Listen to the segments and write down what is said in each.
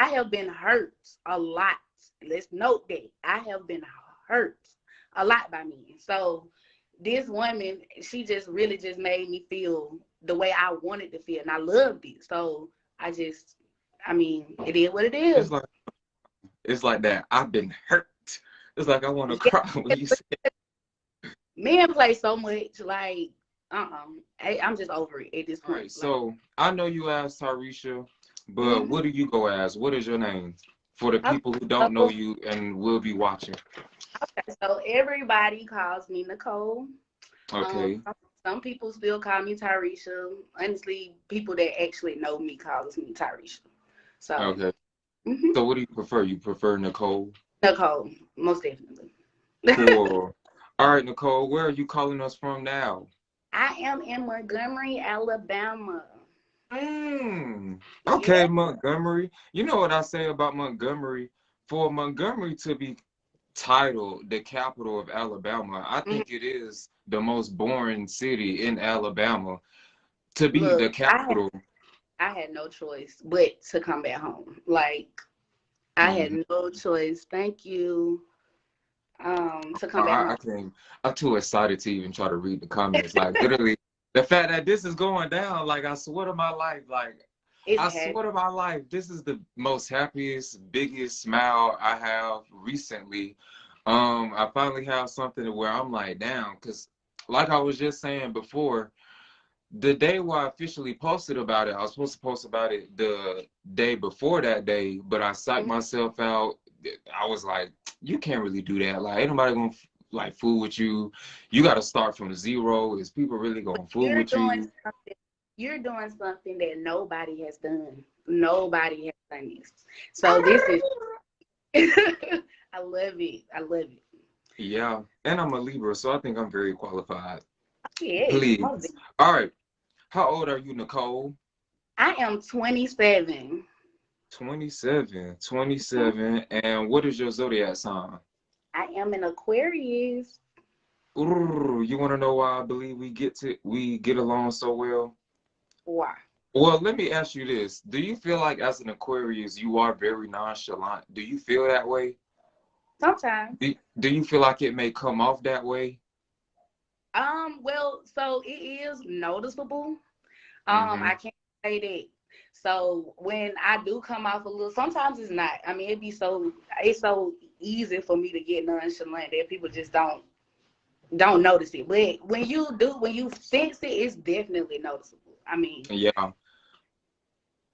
I have been hurt a lot. Let's note that I have been hurt a lot by men. So this woman, she just really just made me feel the way I wanted to feel, and I loved it. So I mean, it is what it is. It's like that. I've been hurt. It's like I want to cry when you say it. Men play so much, like, I'm just over it at this point. All right, so I know you asked Tarisha, but what do you go as? What is your name? For the people who don't know you and will be watching. Okay, so everybody calls me Nicole. Okay. Some people still call me Tarisha. Honestly, people that actually know me calls me Tarisha. So okay. So what do you prefer? You prefer Nicole? Nicole, most definitely. Cool. All right, Nicole, where are you calling us from now? I am in Montgomery, Alabama. Okay, yeah. Montgomery. You know what I say about Montgomery? For Montgomery to be titled the capital of Alabama, I think it is the most boring city in Alabama to be the capital. I had no choice but to come back home. Like, I had no choice. Thank you. To come back home. I'm too excited to even try to read the comments. Like, literally, the fact that this is going down, like, I swear to my life, like, swear to my life, this is the most happiest, biggest smile I have recently. I finally have something where I'm like, damn, because like I was just saying before, the day where I officially posted about it, I was supposed to post about it the day before that day, but I psyched myself out. I was like, you can't really do that. Like, ain't nobody gonna like fool with you. You got to start from zero. Is people really gonna fool with you? You're doing something that nobody has done. Nobody has done this. So this is, I love it. I love it. Yeah, and I'm a Libra, so I think I'm very qualified. Yeah. Please. All right. How old are you, Nicole? I am 27. 27. And what is your zodiac sign? I am an Aquarius. Ooh, you want to know why I believe we get along so well? Why? Well, let me ask you this. Do you feel like as an Aquarius, you are very nonchalant? Do you feel that way? Sometimes. Do you feel like it may come off that way? Well, so it is noticeable. I can't say that. So when I do come off a little, sometimes it's not. I mean, it's so easy for me to get nonchalant that people just don't notice it. But when you sense it, it's definitely noticeable. I mean, yeah.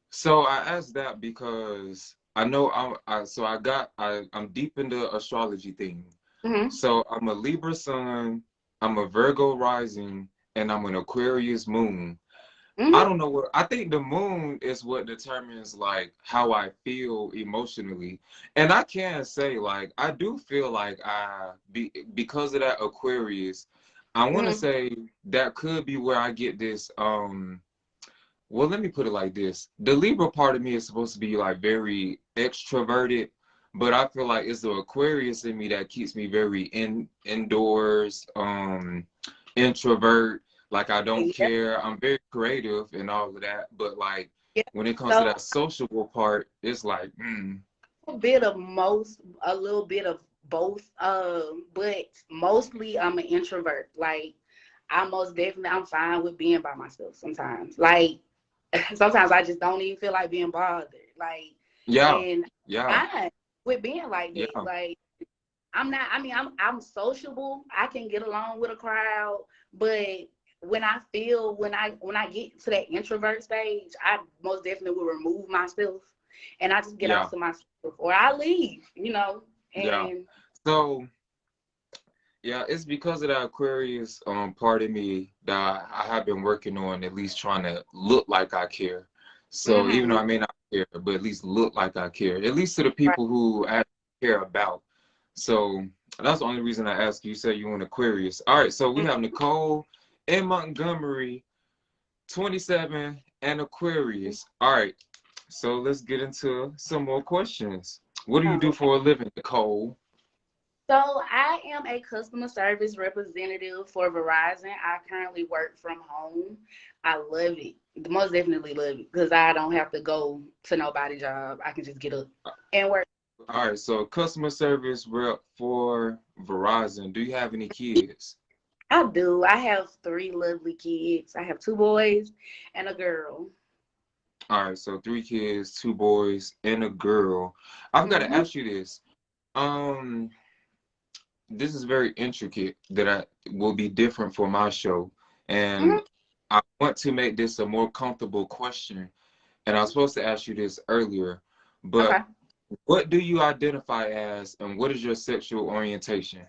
So I asked that because I know I'm deep into astrology thing. So I'm a Libra sun, I'm a Virgo rising, and I'm an Aquarius moon. I don't know what I think the moon is what determines like how I feel emotionally. And I can say like I do feel like because of that Aquarius, I want to say that could be where I get this well, let me put it like this. The Libra part of me is supposed to be like very extroverted, but I feel like it's the Aquarius in me that keeps me very indoors, introvert. Like I don't care. I'm very creative and all of that, but like when it comes to that sociable part, it's like a little bit of both. But mostly I'm an introvert. Like I'm fine with being by myself sometimes. Like sometimes I just don't even feel like being bothered. Like I'm fine with being like that. Like I'm sociable. I can get along with a crowd, but when I get to that introvert stage, I most definitely will remove myself and I just get off to myself or I leave, And so it's because of that Aquarius part of me that I have been working on at least trying to look like I care. So even though I may not care, but at least look like I care, at least to the people who I care about. So that's the only reason I asked you. You said you were an Aquarius. All right, so we have Nicole in Montgomery, 27, and Aquarius. All right, so let's get into some more questions. What do you do for a living, Nicole? So I am a customer service representative for Verizon. I currently work from home. I love it. Most definitely love it because I don't have to go to nobody's job. I can just get up and work. All right, so customer service rep for Verizon. Do you have any kids? I do. I have three lovely kids. I have two boys and a girl. All right, so three kids, two boys, and a girl. I've got to Mm-hmm. ask you this. Um, this is very intricate that I will be different for my show, Mm-hmm. and I want to make this a more comfortable question. And I was supposed to ask you this earlier, but Okay. what do you identify as, and what is your sexual orientation?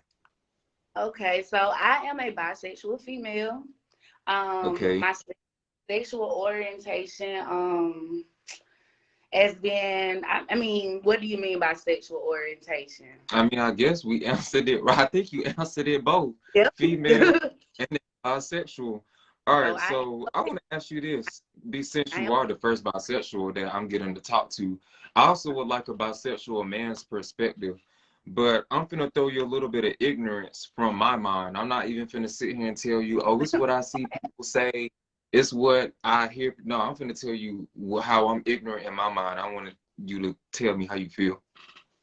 Okay. So I am a bisexual female. Okay. My sexual orientation has been. I mean, what do you mean by sexual orientation? I mean, I guess we answered it right. I think you answered it both, Yep. female and then bisexual. All So right, so I want to ask you this, since I you am. are the first bisexual that I'm getting to talk to, I also would like a bisexual man's perspective, but I'm finna throw you a little bit of ignorance from my mind. I'm not even finna sit here and tell you, oh, it's what I see people say, it's what I hear. No, I'm finna tell you how I'm ignorant in my mind. I want you to tell me how you feel.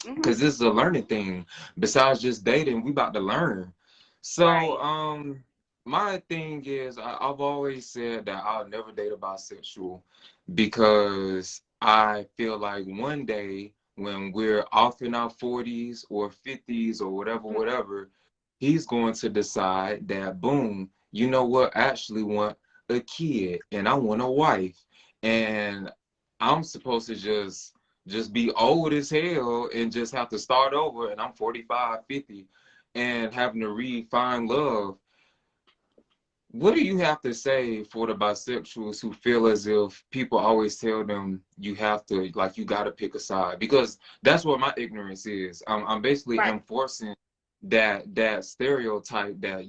Mm-hmm. Because this is a learning thing. Besides just dating, we about to learn. So, Right. my thing is, I've always said that I'll never date a bisexual because I feel like one day when we're off in our 40s or 50s or whatever, whatever, he's going to decide that, boom, you know what? I actually want a kid and I want a wife. And I'm supposed to just be old as hell and just have to start over, and I'm 45, 50, and having to find love. What do you have to say for the bisexuals who feel as if people always tell them you have to, like, you got to pick a side? Because that's what my ignorance is. I'm basically Right. enforcing that stereotype that,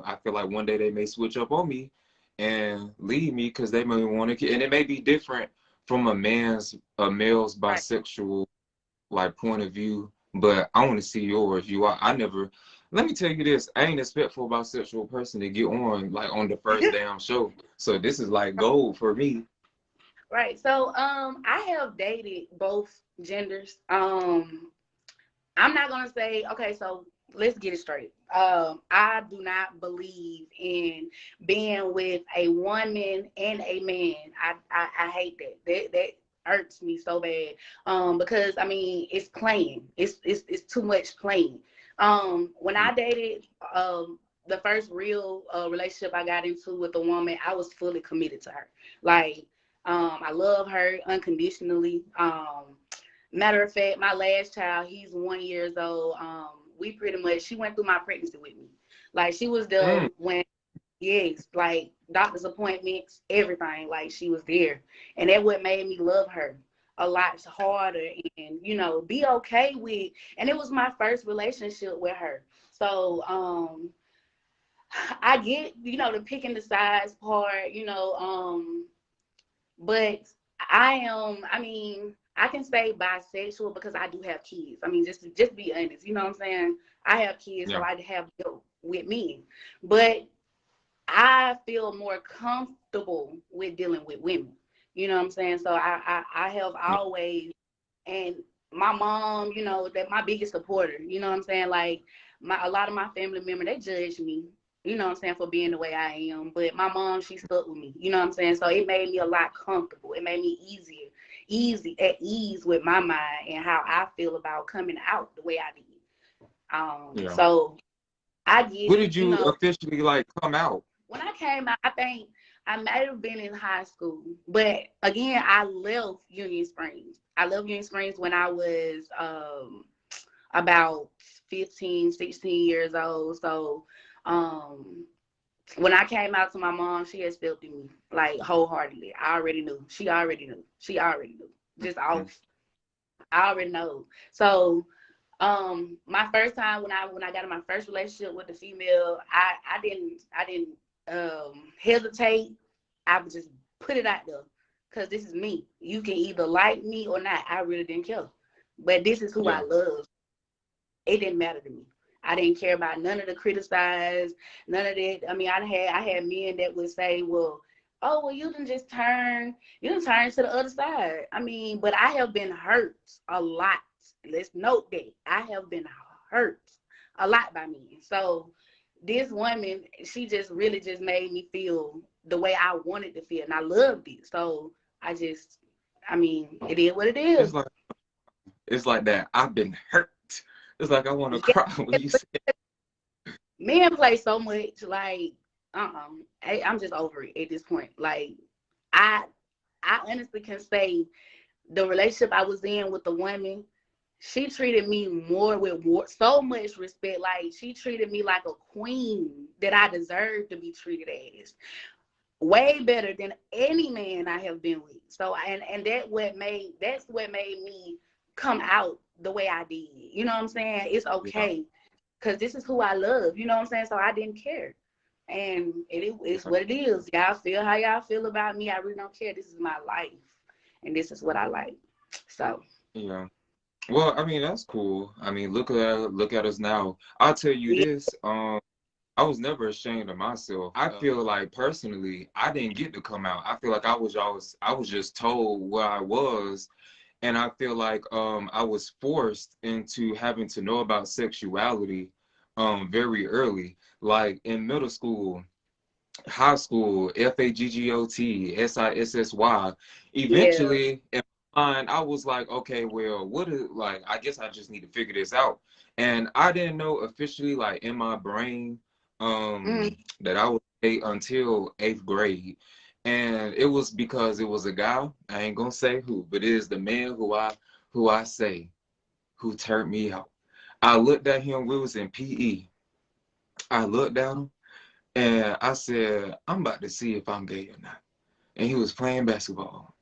I feel like one day they may switch up on me and leave me because they may want to, and it may be different from a male's Right. bisexual like point of view, but I want to see yours. I never. Let me tell you this: I ain't expect for a bisexual person to get on like on the first damn show. So this is like gold for me. Right. So I have dated both genders. I'm not gonna say, okay, so let's get it straight. I do not believe in being with a woman and a man. I hate that. That hurts me so bad. Because I mean it's playing. It's too much playing. When I dated the first real relationship I got into with a woman, I was fully committed to her. Like I love her unconditionally. Matter of fact, my last child, he's 1 year old. We pretty much, she went through my pregnancy with me. Like she was there Mm, when, yes, like doctor's appointments, everything. Like she was there, and that what made me love her a lot harder, and be okay with. And it was my first relationship with her, so I get the picking the sides part, but I mean, I can say bisexual because I do have kids. I mean, just be honest, you know what I'm saying? I have kids, so yeah. I have dealt with men. But I feel more comfortable with dealing with women. You know what I'm saying? So I have Yeah. always, and my mom, that my biggest supporter. You know what I'm saying? Like a lot of my family members, they judge me. You know what I'm saying, for being the way I am. But my mom, she stuck with me. You know what I'm saying? So it made me a lot comfortable. It made me at ease with my mind and how I feel about coming out the way I did. Yeah. So I get When it. did you officially like come out? When I came out, I think I might have been in high school. But again, I left Union Springs. I left Union Springs when I was about 15, 16 years old. So um, when I came out to my mom, she accepted me like wholeheartedly. I already knew. She already knew. She already knew. Just Mm, off. I already know. So my first time when I got in my first relationship with the female, I didn't hesitate. I would just put it out there because this is me. You can either like me or not. I really didn't care, but this is who I yeah. love. It didn't matter to me. I didn't care about none of the criticize, none of that. I mean, I had men that would say, well, oh, well, you done turn to the other side. I mean, but I have been hurt a lot. Let's note that. I have been hurt a lot by men. So this woman, she just really just made me feel the way I wanted to feel. And I loved it. So I mean, it is what it is. It's like that. I've been hurt. It's like I want to cry when you say it. Men play so much, like, I'm just over it at this point. Like, I honestly can say the relationship I was in with the woman, she treated me more with so much respect. Like, she treated me like a queen that I deserved to be treated as. Way better than any man I have been with. So, and that's what made me come out the way I did. You know what I'm saying? It's okay, because this is who I love. You know what I'm saying? So I didn't care. And it's what it is. Y'all feel how y'all feel about me. I really don't care. This is my life. And this is what I like. So. Yeah. Well, I mean, that's cool. I mean, look at us now. I'll tell you this. I was never ashamed of myself. I feel like personally, I didn't get to come out. I feel like I was just told where I was, and I feel like I was forced into having to know about sexuality very early, like in middle school, high school, FAGGOT, SISSY. Yeah. Eventually, in my mind, I was like, okay, well, what is, like, I guess I just need to figure this out. And I didn't know officially, like, in my brain, that I was gay until 8th grade. And it was because it was a guy, I ain't gonna say who, but it is the man who I say who turned me out. I looked at him, we was in PE. I looked at him and I said, I'm about to see if I'm gay or not. And he was playing basketball.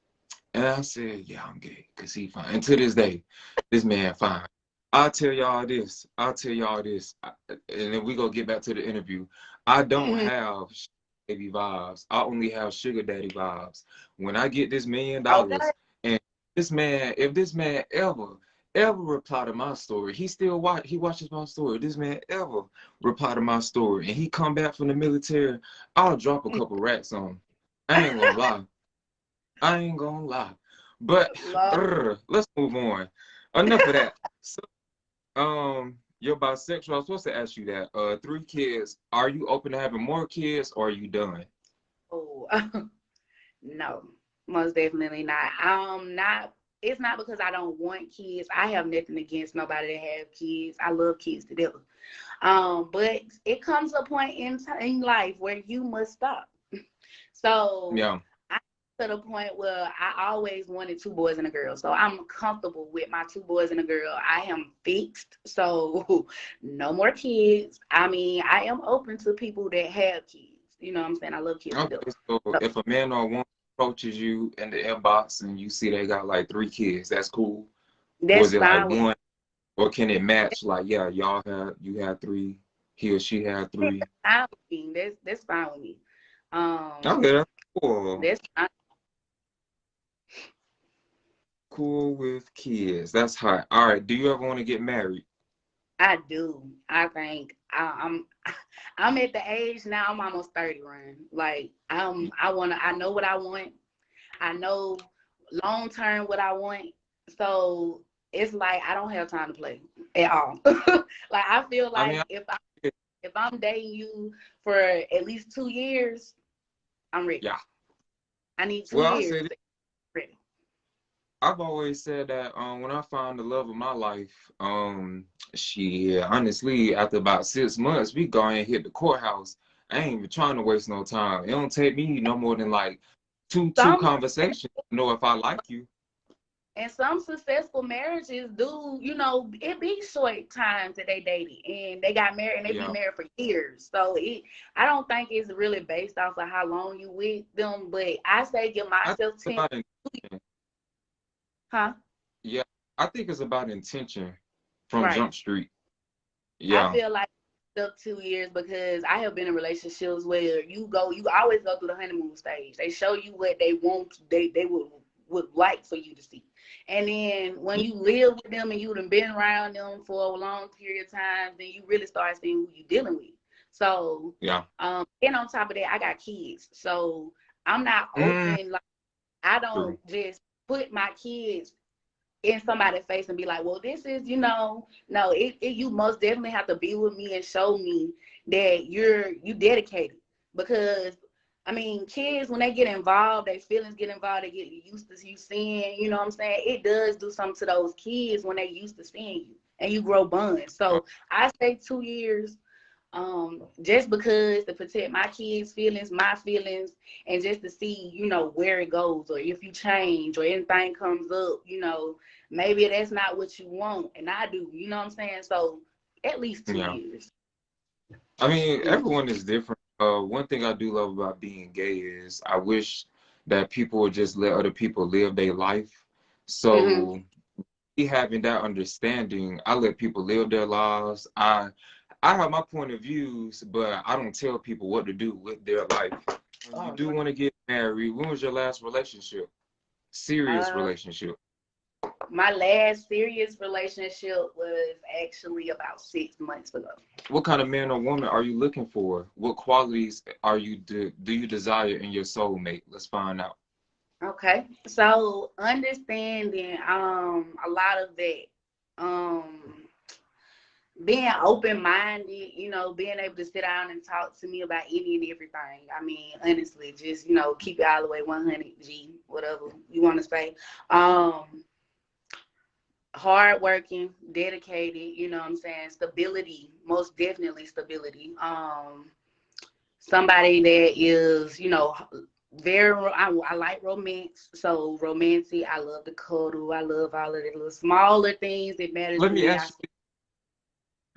And I said, yeah, I'm gay, because he fine. And to this day, this man fine. I'll tell y'all this. And then we gonna get back to the interview. I don't have baby vibes. I only have sugar daddy vibes. When I get this $1 million, Okay. and if this man ever reply to my story, he watches my story. This man ever reply to my story, and he come back from the military, I'll drop a couple racks on him. I ain't gonna lie. I ain't gonna lie. But Love. let's move on. Enough of that. So, you're bisexual. I was supposed to ask you that. 3 kids. Are you open to having more kids, or are you done? Oh, no, most definitely not. Not. It's not because I don't want kids. I have nothing against nobody that have kids. I love kids to death. But it comes a point in life where you must stop. So Yeah. I'm to the point where I always wanted 2 boys and a girl. So I'm comfortable with my 2 boys and a girl. I am fixed. So no more kids. I mean, I am open to people that have kids. You know what I'm saying? I love kids to Okay. death. So So if a man or a woman approaches you in the inbox and you see they got like 3 kids, that's cool. Or is that's it like fine with one? Or can it match? Like, yeah, you had 3. He or she had me. 3. That's fine with me. Um, Okay, that's cool. that's fine. Cool with kids. That's hot. All right. Do you ever want to get married? I do. I think I'm at the age now. I'm almost 30, Ryan. Like I know what I want. I know long term what I want. So it's like I don't have time to play at all. Like I feel I mean, like if I'm dating you for at least 2 years, I'm ready. yeah. I need two Well, I'll years say to this. be ready. I've always said that when I found the love of my life, she honestly, after about 6 months, we go and hit the courthouse. I ain't even trying to waste no time. It don't take me no more than like two Some conversations to know if I like you. And some successful marriages do, it be short times that they dated and they got married and they be Yeah. married for years. So I don't think it's really based off of how long you with them, but I say give I think myself it's 10, about intention. huh? Yeah. I think it's about intention from Right. Jump Street. I Yeah. feel like up 2 years because I have been in relationships where you always go through the honeymoon stage. They show you what they want, they would like for you to see. And then when you live with them and you've been around them for a long period of time, then you really start seeing who you're dealing with. So, Yeah. and on top of that, I got kids. So I'm not Mm, open. Like, I true. don't just put my kids in somebody's face and be like, well, this is, no, you most definitely have to be with me and show me that you dedicated. Because I mean, kids, when they get involved, their feelings get involved, they get used to you seeing, you know what I'm saying? It does do something to those kids when they used to seeing you and you grow bonds. Uh, So I say 2 years, just because to protect my kids' feelings, my feelings, and just to see, where it goes, or if you change or anything comes up, maybe that's not what you want, and I do, you know what I'm saying? So at least two yeah. years. I mean, Yeah. everyone is different. One thing I do love about being gay is I wish that people would just let other people live their life. Hmm. So me having that understanding, I let people live their lives. I have my point of views, but I don't tell people what to do with their life. When you Oh, do want to get married, when was your last relationship? Serious uh, relationship. my last serious relationship was actually about 6 months ago. What kind of man or woman are you looking for? What qualities are you do you desire in your soulmate? Let's find out. Okay, so understanding a lot of that, um being open minded, being able to sit down and talk to me about any and everything. I mean, honestly, just keep it all the way 100 G, whatever you want to say. Um, Hard working, dedicated. You know what I'm saying? Stability, most definitely stability. Somebody that is, very. I like romance, so romantic. I love the cuddle. I love all of the little smaller things that matters Let to me me. ask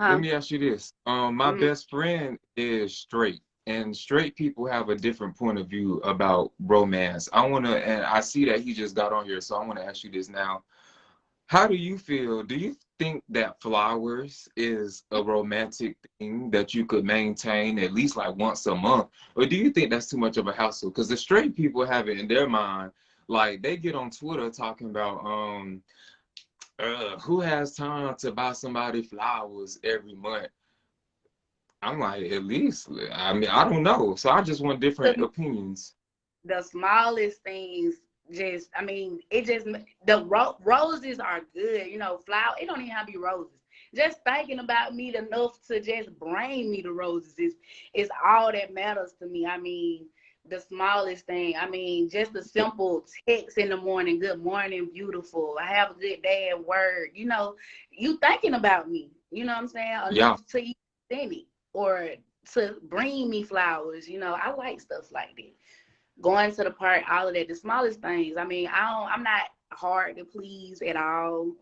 Let Huh? me ask you this. My Mm-hmm. best friend is straight, and straight people have a different point of view about romance. And I see that he just got on here, so I want to ask you this now. How do you feel? Do you think that flowers is a romantic thing that you could maintain at least like once a month? Or do you think that's too much of a hassle? Because the straight people have it in their mind, like they get on Twitter talking about, who has time to buy somebody flowers every month? I'm like, at least, I mean, I don't know. So I just want different opinions. The smallest things, just, I mean, it just, roses are good, flower, it don't even have to be roses. Just thinking about me enough to just bring me the roses is all that matters to me. I mean, the smallest thing, I mean, just a simple text in the morning, good morning, beautiful, I have a good day at work, you thinking about me, you know what I'm saying, Yeah. enough to even send it, or to bring me flowers, I like stuff like that. Going to the park, all of that, the smallest things. I mean, I'm not hard to please at all.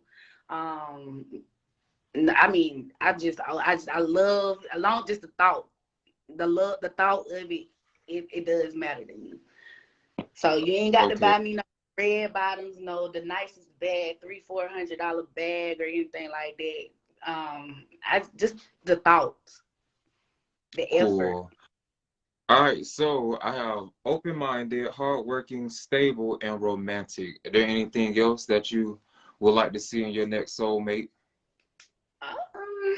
Um, I mean, I love, along just the thought, the thought of it, it does matter to me. So you ain't got to Okay. buy me no red bottoms, no the nicest bag, $300-400 bag or anything like that. I just the thoughts, the effort. Cool. All right. So I have open-minded, hardworking, stable, and romantic. Is there anything else that you would like to see in your next soulmate? Um,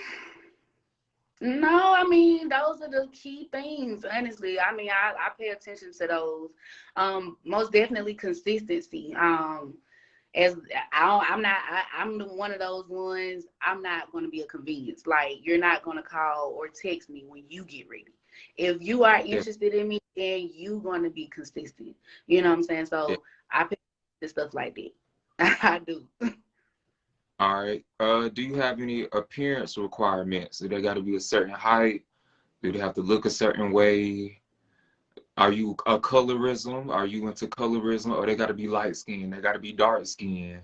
No, I mean, those are the key things, honestly. I mean, I pay attention to those. Most definitely consistency. As I'm the one of those ones, I'm not going to be a convenience. Like, you're not going to call or text me when you get ready. If you are Yeah. interested in me, then you going to be consistent. You know what I'm saying? Yeah. So I pay attention to stuff like that. I do. All right. Do you have any appearance requirements? Do they got to be a certain height? Do they have to look a certain way? Are you a colorism? Are you into colorism? Or they got to be light skin? They got to be dark skin?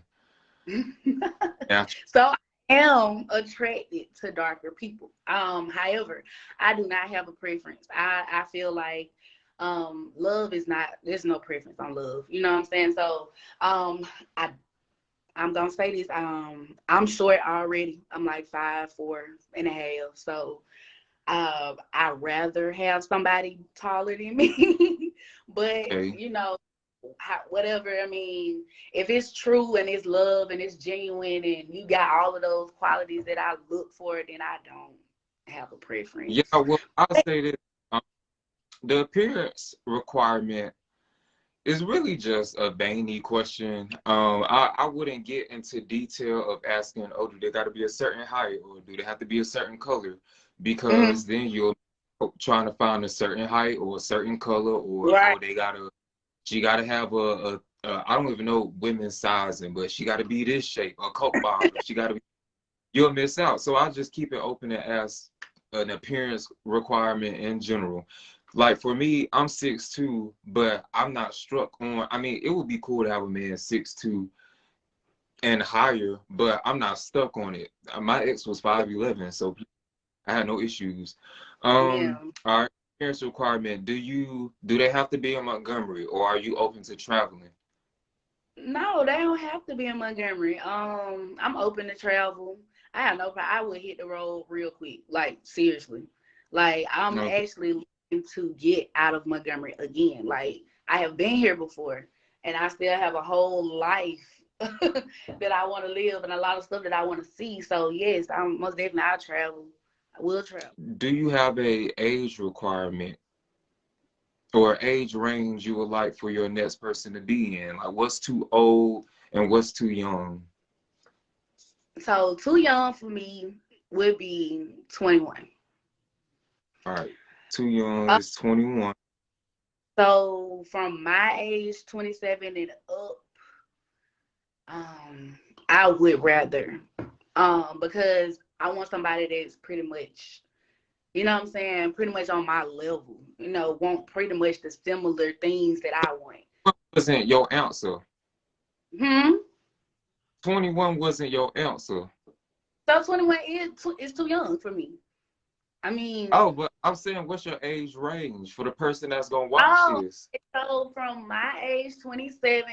So I am attracted to darker people. However, I do not have a preference. I feel like love is not, there's no preference on love. You know what I'm saying? So I I'm gonna say this. I'm short already. I'm like 5'4.5". So I'd rather have somebody taller than me. But Okay. whatever. I mean, if it's true and it's love and it's genuine and you got all of those qualities that I look for, then I don't have a Yeah, preference. well, I'll say this. Um, the appearance requirement, It's really just a veiny question. I wouldn't get into detail of asking, oh, do they got to be a certain height or do they have to be a certain color? Because then you're trying to find a certain height or a certain color, or Right. oh, she gotta have I don't even know women's sizing, but she gotta be this shape, a Coke bottle. She gotta be. You'll miss out. So I just keep it open and ask an appearance requirement in general. Like for me, I'm 6'2", but I'm not struck on. I mean, it would be cool to have a man 6'2" and higher, but I'm not stuck on it. My ex was 5'11", so I had no issues. Yeah. All right, appearance requirement. Do they have to be in Montgomery, or are you open to traveling? No, they don't have to be in Montgomery. I'm open to travel. I have no problem. I would hit the road real quick. Like seriously. Like I'm No. actually looking to get out of Montgomery again. Like I have been here before and I still have a whole life that I want to live and a lot of stuff that I want to see. So yes, I'm most definitely I'll travel. I will travel. Do you have a age requirement or age range you would like for your next person to be in? Like what's too old and what's too young? So too young for me would be 21. All right. Too young is 21. So from my age, 27 and up, I would rather, because I want somebody that's pretty much, you know what I'm saying, pretty much on my level, want pretty much the similar things that I want. What wasn't your answer? Hmm? 21 wasn't your answer. So 21 is too young for me. I mean, Oh, but I'm saying, what's your age range for the person that's gonna watch oh, this? so from my age, 27,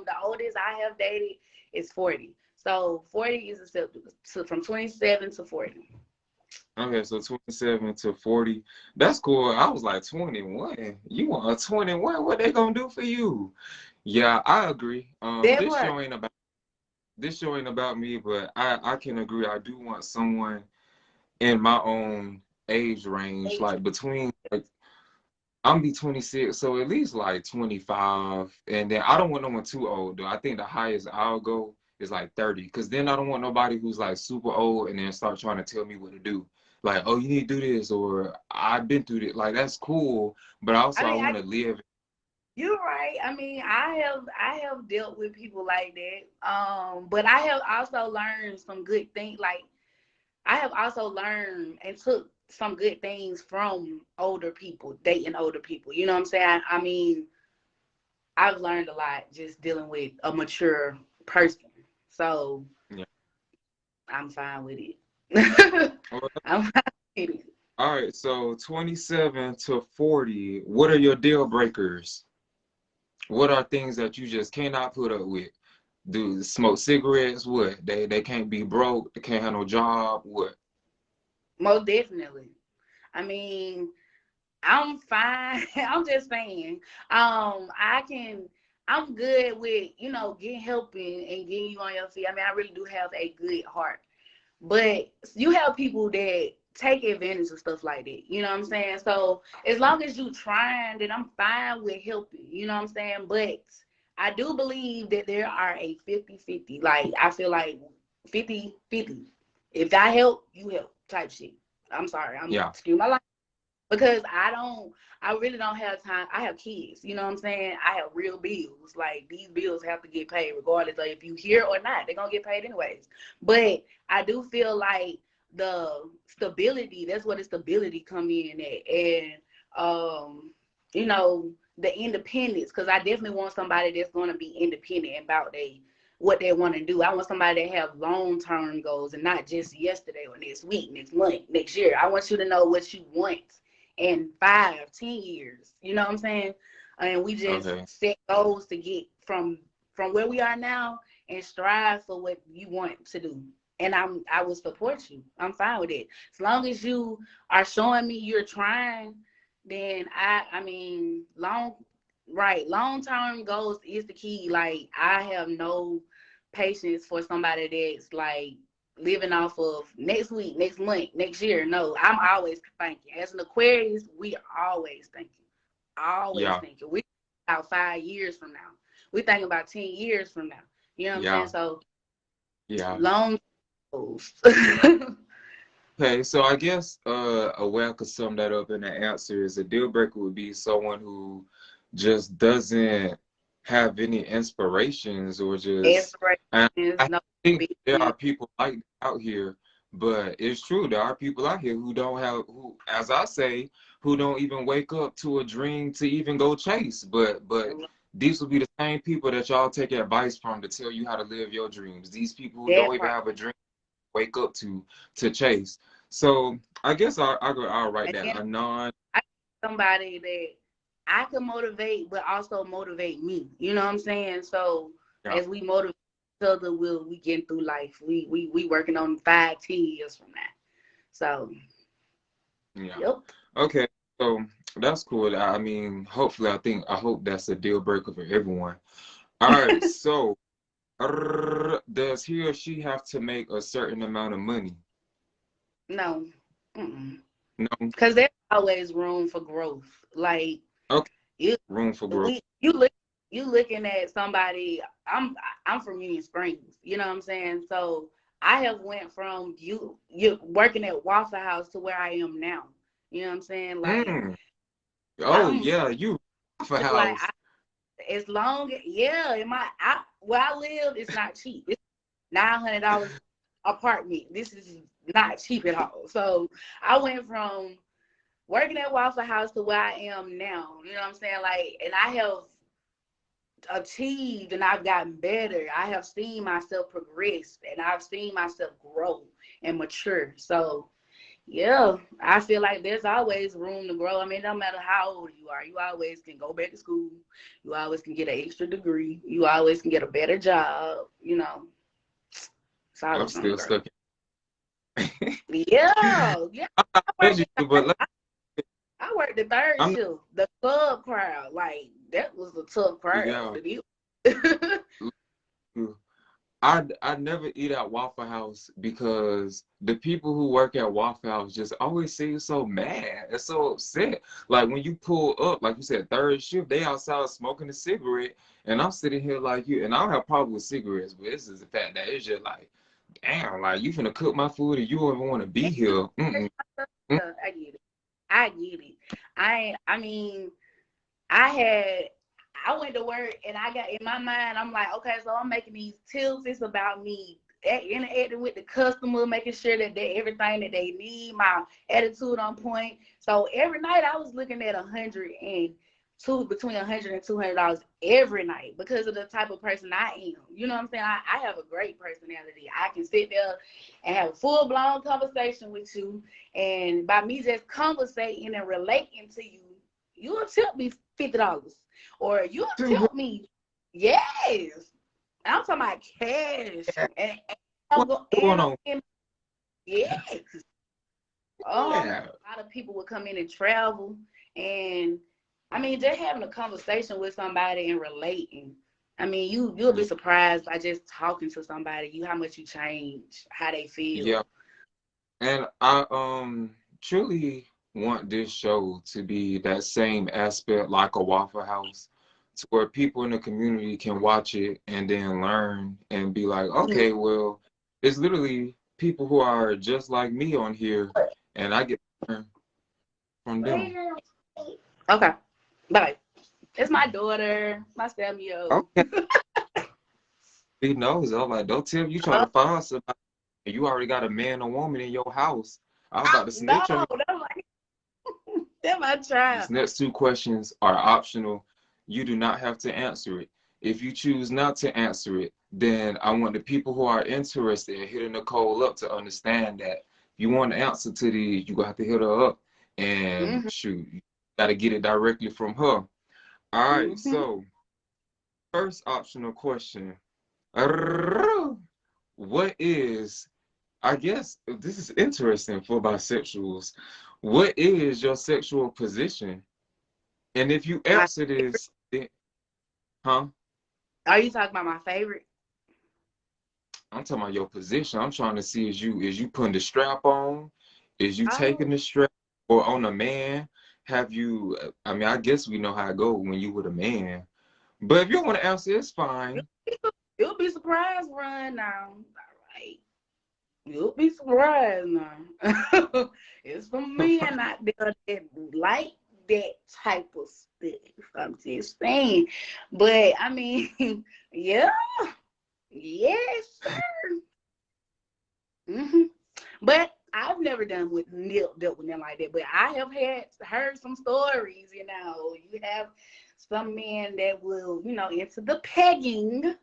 the oldest I have dated is 40. So 40 is acceptable. So from 27 to 40. Okay, so 27 to 40. That's cool. I was like 21. You want a 21? What they gonna do for you? Yeah, I agree. That part. This show ain't about me, but I can agree. I do want someone in my own age range, like between like I'm be 26, so at least like 25. And then I don't want no one too old though. I think the highest I'll go is like 30. Cause then I don't want nobody who's like super old and then start trying to tell me what to do. Like, oh, you need to do this, or I've been through it. Like that's cool, but I also I mean, want to live. you're right. I mean, I have dealt with people like that. But I have also learned some good things. Like I have also learned and took some good things from older people, dating older people. You know what I'm saying? I mean, I've learned a lot just dealing with a mature person. So Yeah. I'm fine with it. Well, I'm fine with it. all right, so 27 to 40. What are your deal breakers? What are things that you just cannot put up with? Do smoke cigarettes? What? They can't be broke. They can't have no job. What? Most definitely. I mean, I'm fine. I'm just saying. I can. I'm good with getting helping and getting you on your feet. I mean, I really do have a good heart, but you have people that take advantage of stuff like that. You know what I'm saying? So as long as you trying, then I'm fine with helping. You know what I'm saying? But I do believe that there are a 50-50. Like I feel like 50-50. If I help, you help type shit. I'm sorry. I'm Yeah. excuse my life because I really don't have time. I have kids, you know what I'm saying? I have real bills. Like these bills have to get paid regardless of if you here or not. They're gonna get paid anyways. But I do feel like the stability, that's where the stability come in at. And you know, the independence, because I definitely want somebody that's gonna be independent about what they want to do. I want somebody that have long-term goals and not just yesterday or next week, next month, next year. I want you to know what you want in 5-10 years. You know what I'm saying? And we just Okay. set goals to get from where we are now and strive for what you want to do. And I will support you. I'm fine with it. As long as you are showing me you're trying, then I mean long term goals is the key. Like I have no patience for somebody that's like living off of next week, next month, next year. No, I'm always thinking. As an Aquarius, we are always thinking. Always Yeah. thinking. about 5 years from now. We think about 10 years from now. You know what I'm saying? So long goals. Okay, so I guess a way I could sum that up in the answer is a deal breaker would be someone who just doesn't have any inspirations or just. And I think there are people like that out here, but it's true there are people out here who don't have who, as I say, who don't even wake up to a dream to even go chase. But these will be the same people that y'all take advice from to tell you how to live your dreams. These people who don't even have a dream wake up to chase. So I guess I'll write that a non. I somebody that I can motivate, but also motivate me. You know what I'm saying? So as we motivate each other, we getting through life. We working on 5, 10 years from now. So yep. Okay, so that's cool. I mean, hopefully, I hope that's a deal breaker for everyone. All right, so does he or she have to make a certain amount of money? No. No. Because there's always room for growth. Like, room for growth. You looking at somebody. I'm from Union Springs. You know what I'm saying? So I have went from you working at Waffle House to where I am now. You know what I'm saying? Like, you Waffle House. Like, as long where I live, it's not cheap. It's $900 apartment. This is not cheap at all. So I went from working at Waffle House to where I am now. You know what I'm saying? Like, and I have achieved and I've gotten better. I have seen myself progress and I've seen myself grow and mature. So yeah, I feel like there's always room to grow. I mean, no matter how old you are, you always can go back to school. You always can get an extra degree. You always can get a better job. You know, I'm still stuck. Yeah. I worked the third shift. The club crowd, like that was a tough crowd to deal with. I never eat at Waffle House because the people who work at Waffle House just always seem so mad and so upset. Like when you pull up, like you said, third shift, they outside smoking a cigarette, and I'm sitting here like you, and I don't have a problem with cigarettes, but this is the fact that it's just like, damn, like you finna cook my food and you don't even want to be here. I get it. I get it. I mean, I went to work and I got in my mind, I'm like, okay, so I'm making these tips. It's about me interacting with the customer, making sure that they everything that they need, my attitude on point. So every night I was looking at between $100 and $200 every night because of the type of person I am. You know what I'm saying? I have a great personality. I can sit there and have a full-blown conversation with you, and by me just conversating and relating to you, you'll tip me $50. Or you'll tip me, yes. I'm talking about cash. And what's going on? Yes. A lot of people would come in and travel, and I mean, just having a conversation with somebody and relating. I mean, you'll be surprised by just talking to somebody, how much you change, how they feel. Yeah. And I truly want this show to be that same aspect like a Waffle House, to where people in the community can watch it and then learn and be like, okay, well, it's literally people who are just like me on here, and I get to learn from them. Okay. Bye. It's my daughter, my 7-year-old. Okay. He knows. I'm like, don't tell me you trying to find somebody and you already got a man or woman in your house. I was about to snitch on you. That's my child. These next 2 questions are optional. You do not have to answer it. If you choose not to answer it, then I want the people who are interested in hitting Nicole up to understand that if you want an answer to these, you're going to have to hit her up and shoot, you got to get it directly from her. All right, so first optional question. What is, I guess this is interesting for bisexuals. What is your sexual position? And if you answer this, then, Are you talking about my favorite? I'm talking about your position. I'm trying to see is you putting the strap on? Is you taking the strap or on a man? have you? I mean, I guess we know how it goes when you with a man. But if you don't want to answer, it's fine. You'll be surprised, Ron. Now, all right. You'll be surprised now. It's some men out there that like that type of stuff. I'm just saying. But I mean, yeah, yes, sir. hmm But I've never dealt with them like that. But I have heard some stories. You have some men that will, into the pegging,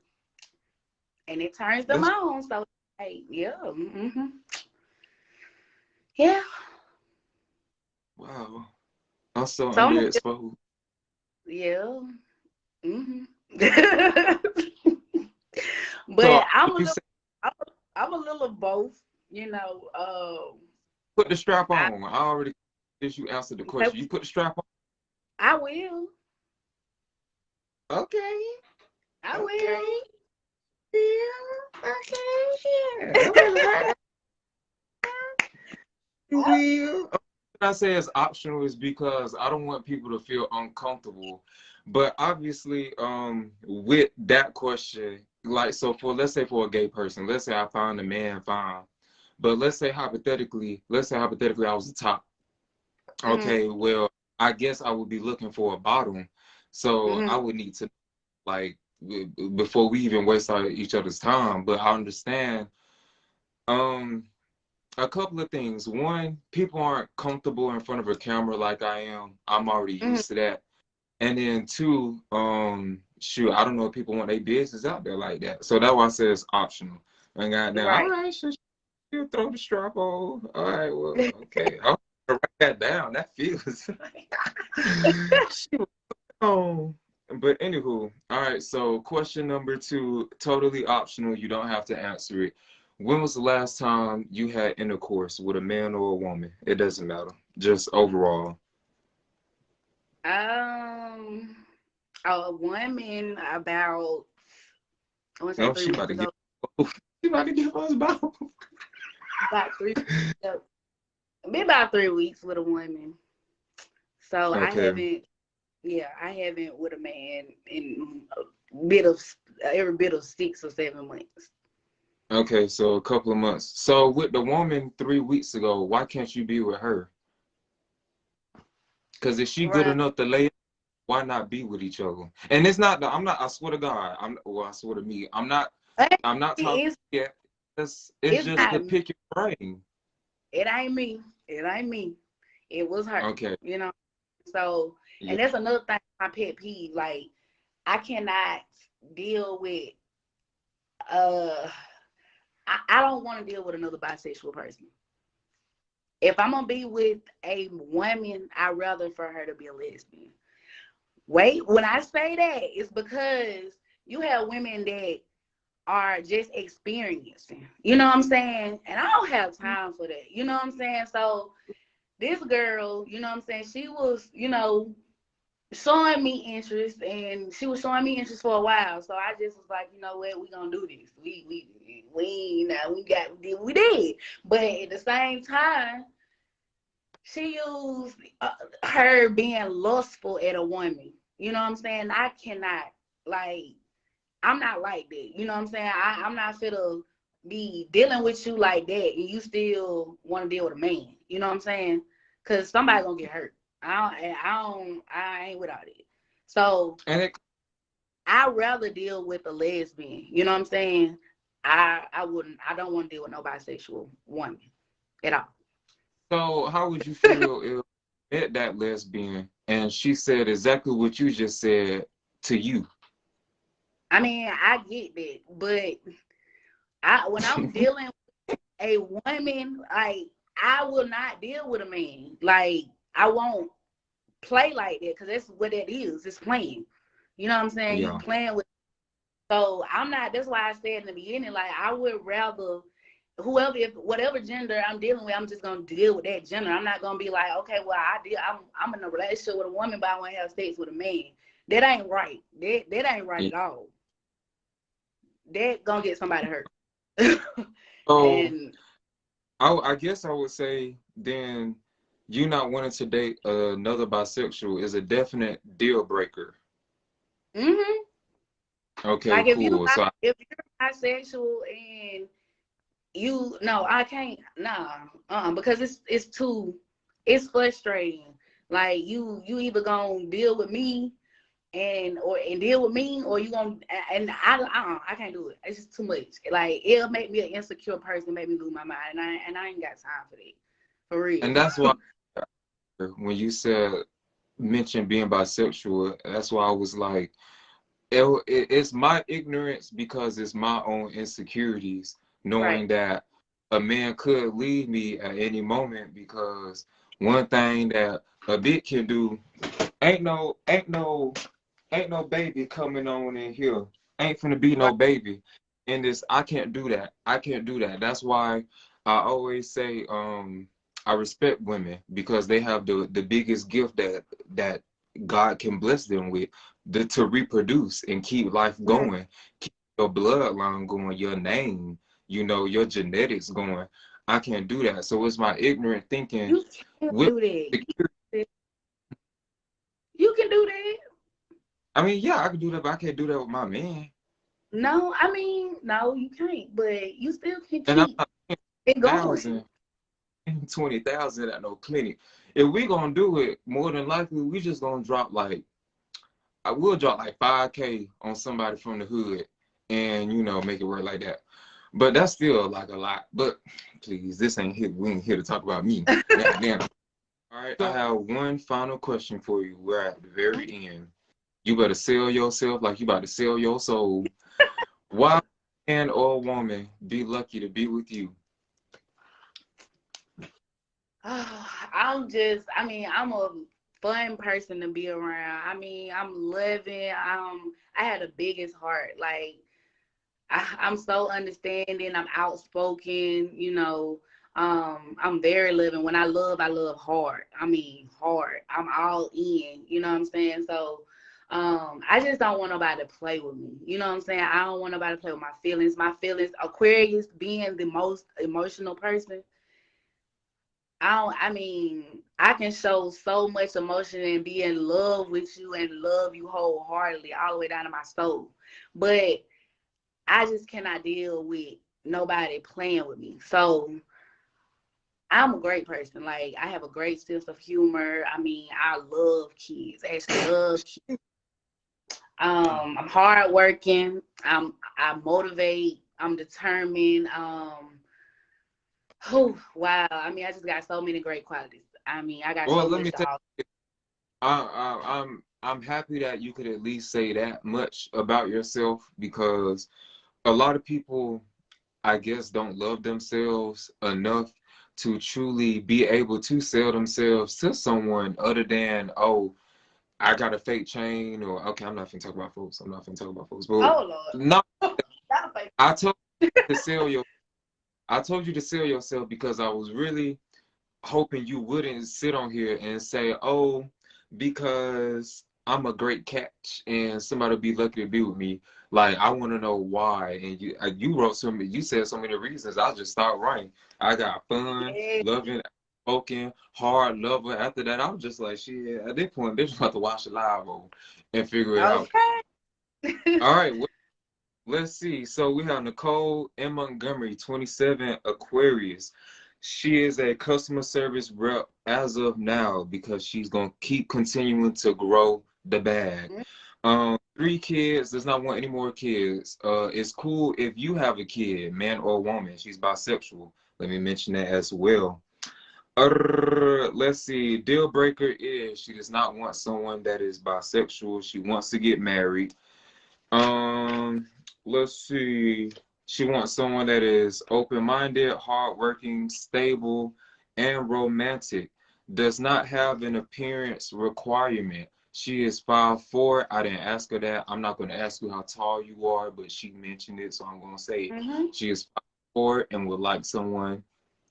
and it turns them That's on. So, hey, yeah, yeah. wow. I'm so So I'm underexposed. yeah. hmm So But you say I'm a little of both. put the strap I on. I already guess you answered the question. You put the strap on. I will. Okay. I Okay. will. Yeah. Okay. Yeah. That wasn't hard. You will. I say it's optional is because I don't want people to feel uncomfortable. But obviously, with that question, like, so for, let's say for a gay person, let's say I found a man fine, but let's say hypothetically I was the top. hmm Okay, well, I guess I would be looking for a bottom. So I hmm would need to, like, before we even waste each other's time. But I understand. Um, a couple of things. One, people aren't comfortable in front of a camera like I am. I'm already hmm used to that. And then two, shoot, I don't know if people want their business out there like that. So that's why I say it's optional. And goddamn, all Right. right, she'll throw the strap on. All right, well, okay. I'll write that down. That feels. Shoot. Oh. But anywho, all right. So question number two, totally optional. You don't have to answer it. When was the last time you had intercourse with a man or a woman? It doesn't matter. Just overall. Um, a woman about I want to say Oh, three she weeks about to get. ago. She about to give us both. About been about 3 weeks with a woman. So Okay. I haven't with a man in a bit of every bit of 6 or 7 months. Okay, so a couple of months. So with the woman 3 weeks ago, why can't you be with her? Because if she good Right. enough to lay, why not be with each other? And it's not. I'm not. I swear to God. Well, I swear to me. I'm not. Hey, I'm not talking. It's Yeah. It's it's just not to pick your brain. it ain't me. It ain't me. It was her. Okay. So, Yeah. and that's another thing, my pet peeve. Like, I cannot deal with uh I don't want to deal with another bisexual person. If I'm gonna be with a woman, I'd rather for her to be a lesbian. Wait, when I say that, it's because you have women that are just experiencing. You know what I'm saying? And I don't have time for that. You know what I'm saying? So this girl, you know what I'm saying, she was, showing me interest, and she was showing me interest for a while. So I just was like, you know what, we gonna do this. We did. But at the same time, she used her being lustful at a woman. You know what I'm saying? I cannot, like, I'm not like that. You know what I'm saying? I'm not fit to be dealing with you like that, and you still want to deal with a man. You know what I'm saying? Because somebody gonna get hurt. I ain't with all that. So And it. I'd rather deal with a lesbian. You know what I'm saying? I don't want to deal with no bisexual woman at all. So how would you feel if you met that lesbian and she said exactly what you just said to you? I mean, I get that, but when I'm dealing with a woman, like, I will not deal with a man. Like, I won't play like that, because that's what that is. It's playing. You know what I'm saying? You Yeah. playing with. So I'm not. That's why I said in the beginning, like, I would rather whatever gender I'm dealing with, I'm just gonna deal with that gender. I'm not gonna be like, okay, well, I'm in a relationship with a woman, but I want to have sex with a man. That ain't right. That ain't right Yeah. at all. That gonna get somebody hurt. So And I guess I would say then. you not wanting to date another bisexual is a definite deal breaker. Mm-hmm. Okay, Like cool. So if you're bisexual and you no, I can't because it's frustrating. Like you either gonna deal with me and deal with me, or you gonna and I can't do it. It's just too much. Like it'll make me an insecure person, make me lose my mind, and I ain't got time for that, for real. and that's why when you said mention being bisexual, that's why I was like, it's my ignorance because it's my own insecurities, Right. knowing that a man could leave me at any moment. Because one thing that a bitch can do, ain't no baby coming on in here. Ain't finna be no Right. baby. And this, I can't do that. I can't do that. That's why I always say, I respect women because they have the biggest gift that God can bless them with, to reproduce and keep life Mhm. going, keep your bloodline going, your name, your genetics going. I can't do that. So it's my ignorant thinking You can with do that. security. You can do that. I mean, yeah, I can do that, but I can't do that with my man. No, I mean, no, you can't. But you still can And I'm keep not it going. 1,000, 20,000 at no clinic. If we gonna do it, more than likely, we just gonna drop like, I will drop like 5K on somebody from the hood and, make it work like that. But that's still like a lot. But please, this ain't here. We ain't here to talk about me. God damn. All right, I have one final question for you. We're at the very end. You better sell yourself like you about to sell your soul. Why man or woman be lucky to be with you? I mean, I'm a fun person to be around. I mean, I'm loving. I had the biggest heart. Like, I'm so understanding. I'm outspoken. I'm very loving. When I love hard. I mean, hard. I'm all in. You know what I'm saying? So, I just don't want nobody to play with me. You know what I'm saying? I don't want nobody to play with my feelings. My feelings. Aquarius being the most emotional person. I mean, I can show so much emotion and be in love with you and love you wholeheartedly all the way down to my soul. But I just cannot deal with nobody playing with me. So I'm a great person. Like, I have a great sense of humor. I mean, I love kids. I actually love kids. I'm hardworking. I motivate. I'm determined. Oh, wow. I mean, I just got so many great qualities. I mean, I got Well, so let much me to tell offer. you, I'm happy that you could at least say that much about yourself, because a lot of people, I guess, don't love themselves enough to truly be able to sell themselves to someone other than, oh, I got a fake chain, or okay, I'm not finna talk about folks. I'm not finna talk about folks. But Oh, no, Lord. Not a I told you to sell your I told you to sell yourself because I was really hoping you wouldn't sit on here and say, oh, because I'm a great catch and somebody will be lucky to be with me. Like, I want to know why. And you said so many reasons. I'll just start writing. I got fun, fake. loving, spoken, hard lover. After that, I was just like, shit, at this point, they're just about to watch it live and figure it out. Okay. All right, let's see. So we have Nicole in Montgomery, 27, Aquarius. She is a customer service rep as of now because she's gonna keep continuing to grow the bag. 3 kids, does not want any more kids. It's cool if you have a kid, man or woman. She's bisexual. Let me mention that as well. Let's see. Deal breaker is she does not want someone that is bisexual. She wants to get married. Um, let's see. She wants someone that is open-minded, hardworking, stable, and romantic. Does not have an appearance requirement. She is 5'4". I didn't ask her that. I'm not going to ask you how tall you are, but she mentioned it, so I'm going to say it. Mm-hmm. She is 5'4" and would like someone,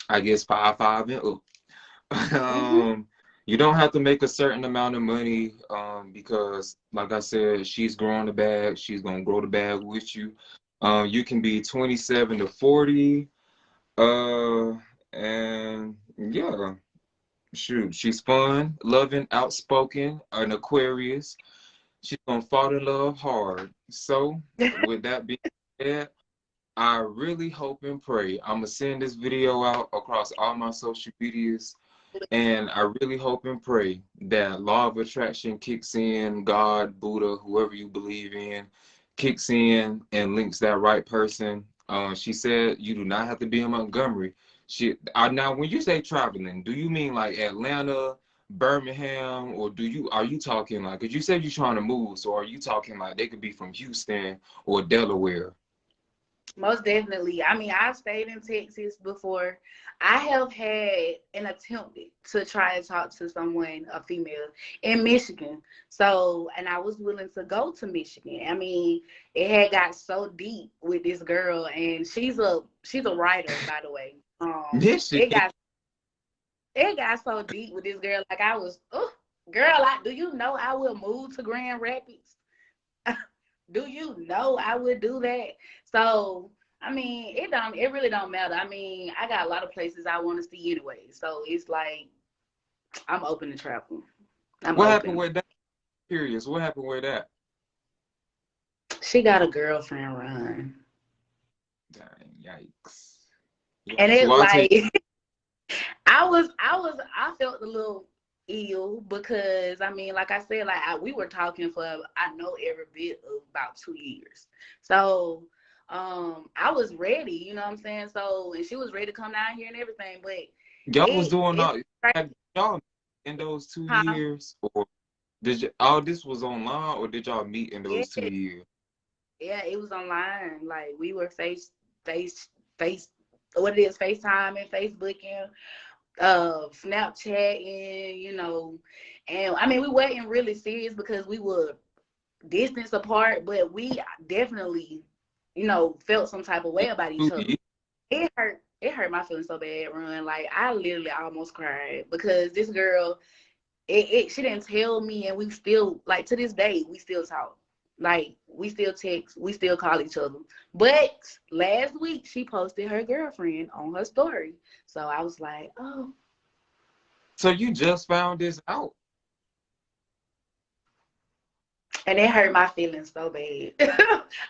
I guess, 5'5" and up. Mm-hmm. You don't have to make a certain amount of money, because, like I said, she's growing the bag. She's gonna grow the bag with you. You can be 27 to 40, uh, and yeah, Shoot, she's fun, loving, outspoken, an Aquarius. She's gonna fall in love hard. So, with that being said, I really hope and pray. I'm gonna send this video out across all my social medias, and I really hope and pray that law of attraction kicks in, God, Buddha, whoever you believe in, kicks in and links that right person. She said you do not have to be in Montgomery. Now when you say traveling, do you mean like Atlanta, Birmingham, or are you talking like, because you said you're trying to move, so are you talking like they could be from Houston or Delaware? Most definitely. I mean, I've stayed in Texas before. I have had an attempt to try to talk to someone, a female, in Michigan. So, and I was willing to go to Michigan. I mean, it had got so deep with this girl, and she's a writer, by the way. Michigan. It got so deep with this girl. Like I was, oh, girl, do you know I will move to Grand Rapids? Do you know I would do that? So, I mean, it really don't matter. I mean, I got a lot of places I want to see anyway. So it's like I'm open to travel. What happened with that? Curious. What happened with that? She got a girlfriend, Ron. Dang, yikes. And it like I felt a little ill because I mean, like I said, like we were talking for I know every bit of about 2 years. So I was ready, you know what I'm saying? So and she was ready to come down here and everything, but y'all was doing y'all in those 2 years, or all this was online, or did y'all meet in those 2 years? Yeah, it was online. Like we were face what it is, FaceTime and Facebooking, Snapchatting, you know. And I mean we weren't really serious because we were distance apart, but we definitely, you know, felt some type of way about each other. It hurt my feelings so bad, Run. Like I literally almost cried because this girl, she didn't tell me, and we still, like to this day, we still talk. Like we still text, we still call each other. But last week she posted her girlfriend on her story. So I was like, oh. So you just found this out? And it hurt my feelings so bad.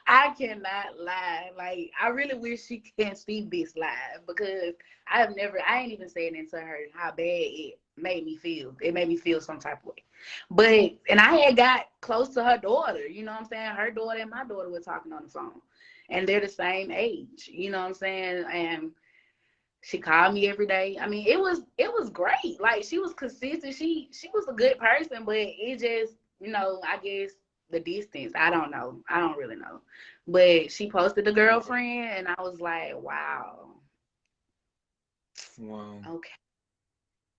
I cannot lie. Like, I really wish she can see this live because I ain't even saying it to her how bad it made me feel. It made me feel some type of way. But, and I had got close to her daughter, you know what I'm saying? Her daughter and my daughter were talking on the phone. And they're the same age, you know what I'm saying? And she called me every day. I mean, it was great. Like, she was consistent. She was a good person, but it just, you know, I guess the distance. I don't know. I don't really know. But she posted the girlfriend, and I was like, wow. Wow. Okay.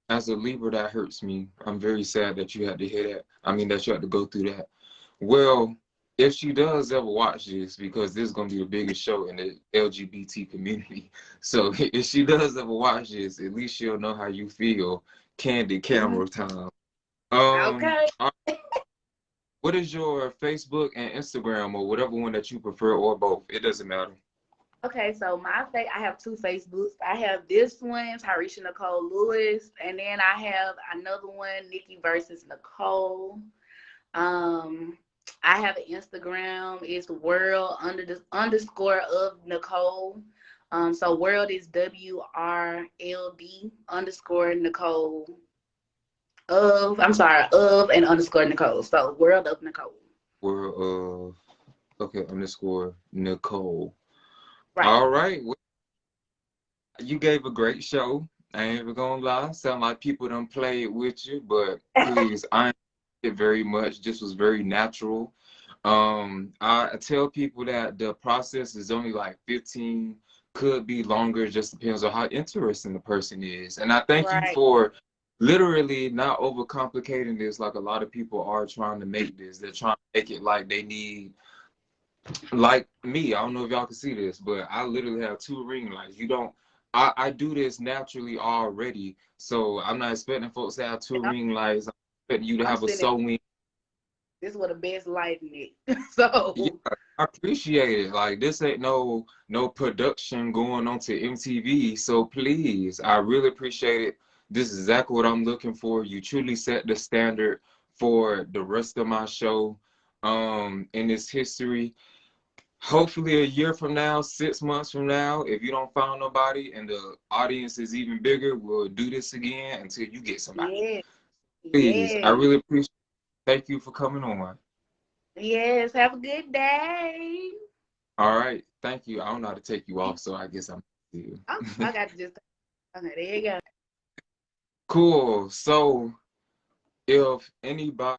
As a Libra, that hurts me. I'm very sad that you had to hear that. I mean, that you had to go through that. Well, if she does ever watch this, because this is going to be the biggest show in the LGBT community. So if she does ever watch this, at least she'll know how you feel. Candid camera time. Okay. What is your Facebook and Instagram, or whatever one that you prefer, or both? It doesn't matter. Okay, so I have 2 Facebooks. I have this one, Tyresha Nicole Lewis, and then I have another one, Nikki versus Nicole. I have an Instagram. It's world underscore of Nicole. So world is WRLD underscore Nicole. Of and underscore Nicole. So world of Nicole. World of underscore Nicole. Right. All right. Well, you gave a great show. I ain't even gonna lie. Sound like people done played with you, but please, I enjoyed it very much. This was very natural. I tell people that the process is only like 15, could be longer. It just depends on how interesting the person is. And I thank you for literally not overcomplicating this like a lot of people are trying to make this. They're trying to make it like they need, like me. I don't know if y'all can see this, but I literally have 2 ring lights. I do this naturally already, so I'm not expecting folks to have 2 ring lights. I'm expecting you to have a sewing. This is what the best lighting is. So yeah, I appreciate it. Like, this ain't no production going on to MTV. So please, I really appreciate it. This is exactly what I'm looking for. You truly set the standard for the rest of my show in this history. Hopefully a year from now, 6 months from now, if you don't find nobody and the audience is even bigger, we'll do this again until you get somebody. Yeah. Please, I Yes. really appreciate it. Thank you for coming on. Yes. Have a good day. All right. Thank you. I don't know how to take you off, so I guess I'm you. Oh, I got to just. Okay, there you go. Cool. So if anybody